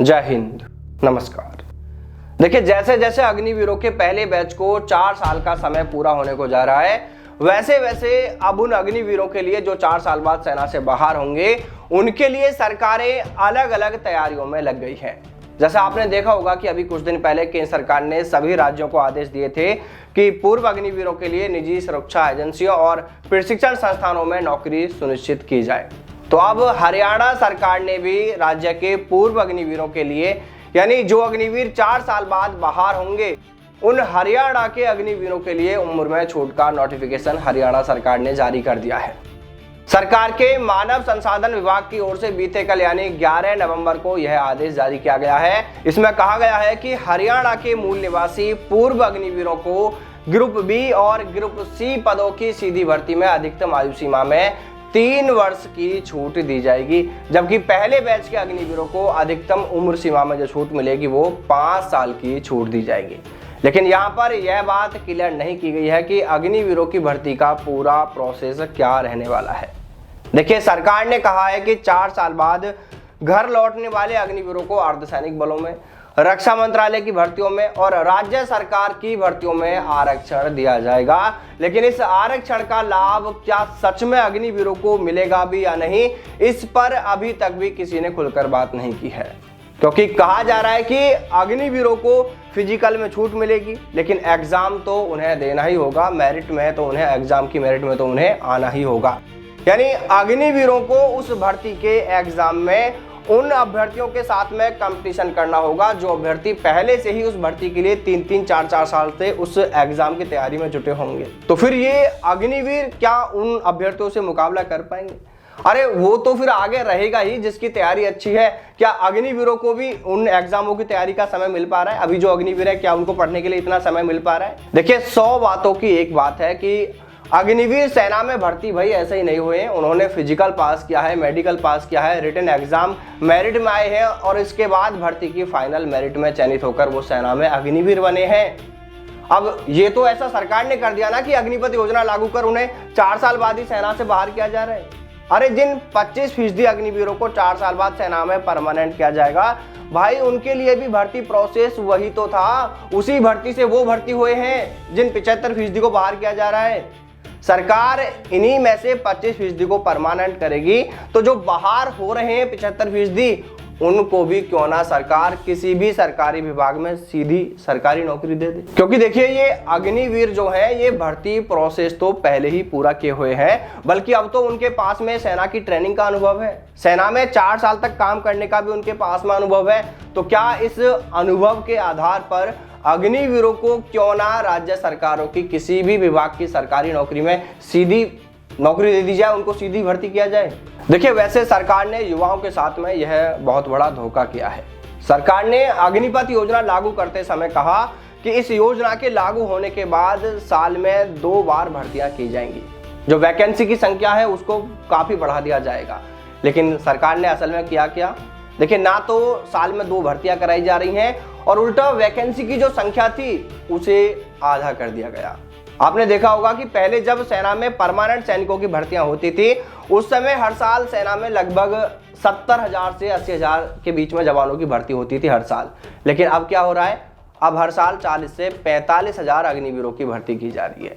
जय हिंद, नमस्कार। देखिए, जैसे जैसे अग्निवीरों के पहले बैच को 4 साल का समय पूरा होने को जा रहा है, वैसे वैसे अब उन अग्निवीरों के लिए जो 4 साल बाद सेना से बाहर होंगे, उनके लिए सरकारें अलग अलग तैयारियों में लग गई हैं। जैसा आपने देखा होगा कि अभी कुछ दिन पहले केंद्र सरकार ने सभी राज्यों को आदेश दिए थे कि पूर्व अग्निवीरों के लिए निजी सुरक्षा एजेंसियों और प्रशिक्षण संस्थानों में नौकरी सुनिश्चित की जाए। तो अब हरियाणा सरकार ने भी राज्य के पूर्व अग्निवीरों के लिए, यानी जो अग्निवीर 4 साल बाद बाहर होंगे, उन हरियाणा के अग्निवीरों के लिए उम्र में छूट का नोटिफिकेशन हरियाणा सरकार ने जारी कर दिया है। सरकार के मानव संसाधन विभाग की ओर से बीते कल यानी 11 नवंबर को यह आदेश जारी किया गया है। इसमें कहा गया है कि हरियाणा के मूल निवासी पूर्व अग्निवीरों को ग्रुप बी और ग्रुप सी पदों की सीधी भर्ती में अधिकतम आयु सीमा में 3 वर्ष की छूट दी जाएगी, जबकि पहले बैच के अग्निवीरों को अधिकतम उम्र सीमा में जो छूट मिलेगी वो 5 साल की छूट दी जाएगी। लेकिन यहाँ पर यह बात क्लियर नहीं की गई है कि अग्निवीरों की भर्ती का पूरा प्रोसेस क्या रहने वाला है। देखिए, सरकार ने कहा है कि 4 साल बाद घर लौटने वाले अग्निवीरों को अर्धसैनिक बलों में, रक्षा मंत्रालय की भर्तियों में और राज्य सरकार की भर्तियों में आरक्षण दिया जाएगा। लेकिन इस आरक्षण का लाभ क्या सच में अग्निवीरों को मिलेगा भी या नहीं, इस पर अभी तक भी किसी ने खुलकर बात नहीं की है, क्योंकि कहा जा रहा है कि अग्निवीरों को फिजिकल में छूट मिलेगी, लेकिन एग्जाम तो उन्हें देना ही होगा। मेरिट में तो उन्हें, एग्जाम की मेरिट में तो उन्हें आना ही होगा। यानी अग्निवीरों को उस भर्ती के एग्जाम में उन अभ्यर्थियों के साथ में कंपटीशन करना होगा जो अभ्यर्थी पहले से ही उस भर्ती के लिए 3-3, 4-4 साल से उस एग्जाम की तैयारी में जुटे होंगे। तो फिर ये अग्निवीर क्या उन अभ्यर्थियों से मुकाबला कर पाएंगे? अरे वो तो फिर आगे रहेगा ही जिसकी तैयारी अच्छी है। क्या अग्निवीरों को भी उन एग्जामों की तैयारी का समय मिल पा रहा है? अभी जो अग्निवीर है, क्या उनको पढ़ने के लिए इतना समय मिल पा रहा है? देखिए, 100 बातों की एक बात है कि अग्निवीर सेना में भर्ती भाई ऐसे ही नहीं हुए हैं। उन्होंने फिजिकल पास किया है, मेडिकल पास किया है, रिटन एग्जाम मेरिट में आए हैं और इसके बाद भर्ती की फाइनल मेरिट में चयनित होकर वो सेना में अग्निवीर बने हैं। अब ये तो ऐसा सरकार ने कर दिया ना कि अग्निपथ योजना लागू कर उन्हें 4 साल बाद ही सेना से बाहर किया जा रहा है। अरे जिन 25% अग्निवीरों को 4 साल बाद सेना में परमानेंट किया जाएगा, भाई उनके लिए भी भर्ती प्रोसेस वही तो था। उसी भर्ती से वो भर्ती हुए हैं जिन 75% को बाहर किया जा रहा है। सरकार इन्हीं में से 25% को परमानेंट करेगी, तो जो बाहर हो रहे हैं 75%, उनको भी क्यों ना सरकार किसी भी सरकारी विभाग में सीधी सरकारी नौकरी दे दे। क्योंकि देखिए, ये अग्निवीर जो है, ये भर्ती प्रोसेस तो पहले ही पूरा किए हुए हैं, बल्कि अब तो उनके पास में सेना की ट्रेनिंग का अनुभव है, सेना में 4 साल तक काम करने का भी उनके पास में अनुभव है। तो क्या इस अनुभव के आधार पर अग्निवीरों को क्यों ना राज्य सरकारों की किसी भी विभाग की सरकारी नौकरी में सीधी नौकरी दे दी जाए, उनको सीधी भर्ती किया जाए? देखिए, वैसे सरकार ने युवाओं के साथ में यह बहुत बड़ा धोखा किया है। सरकार ने अग्निपथ योजना लागू करते समय कहा कि इस योजना के लागू होने के बाद साल में 2 बार भर्तियां की जाएंगी, जो वैकेंसी की संख्या है उसको काफी बढ़ा दिया जाएगा। लेकिन सरकार ने असल में किया क्या? देखिए, ना तो साल में 2 भर्तियां कराई जा रही हैं और उल्टा वैकेंसी की जो संख्या थी उसे आधा कर दिया गया। आपने देखा होगा कि पहले जब सेना में परमानेंट सैनिकों की भर्तियां होती थी, उस समय हर साल सेना में लगभग 70,000 से 80,000 के बीच में जवानों की भर्ती होती थी हर साल। लेकिन अब क्या हो रहा है? अब हर साल 40 से 45,000 अग्निवीरों की भर्ती की जा रही है।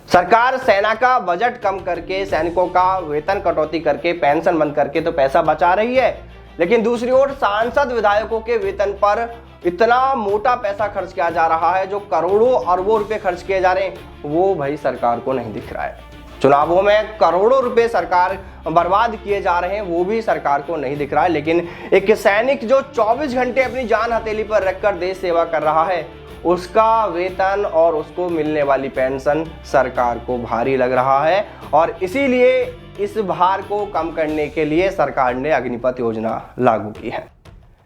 सरकार सेना का बजट कम करके, सैनिकों का वेतन कटौती करके, पेंशन बंद करके तो पैसा बचा रही है, लेकिन दूसरी ओर सांसद विधायकों के वेतन पर इतना मोटा पैसा खर्च किया जा रहा है, जो करोड़ों अरबों रुपए खर्च किए जा रहे हैं, वो भाई सरकार को नहीं दिख रहा है। चुनावों में करोड़ों रुपए सरकार बर्बाद किए जा रहे हैं, वो भी सरकार को नहीं दिख रहा है। लेकिन एक सैनिक जो 24 घंटे अपनी जान हथेली पर रखकर देश सेवा कर रहा है, उसका वेतन और उसको मिलने वाली पेंशन सरकार को भारी लग रहा है, और इसीलिए इस भार को कम करने के लिए सरकार ने अग्निपथ योजना लागू की है।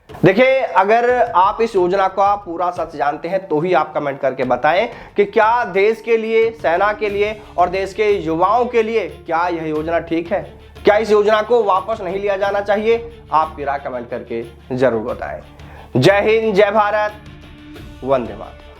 देखिए, अगर आप इस योजना का पूरा सच जानते हैं तो ही आप कमेंट करके बताएं कि क्या देश के लिए, सेना के लिए और देश के युवाओं के लिए क्या यह योजना ठीक है? क्या इस योजना को वापस नहीं लिया जाना चाहिए? आपकी राय कमेंट करके जरूर बताएं। जय हिंद, जय भारत, वंदे मातरम।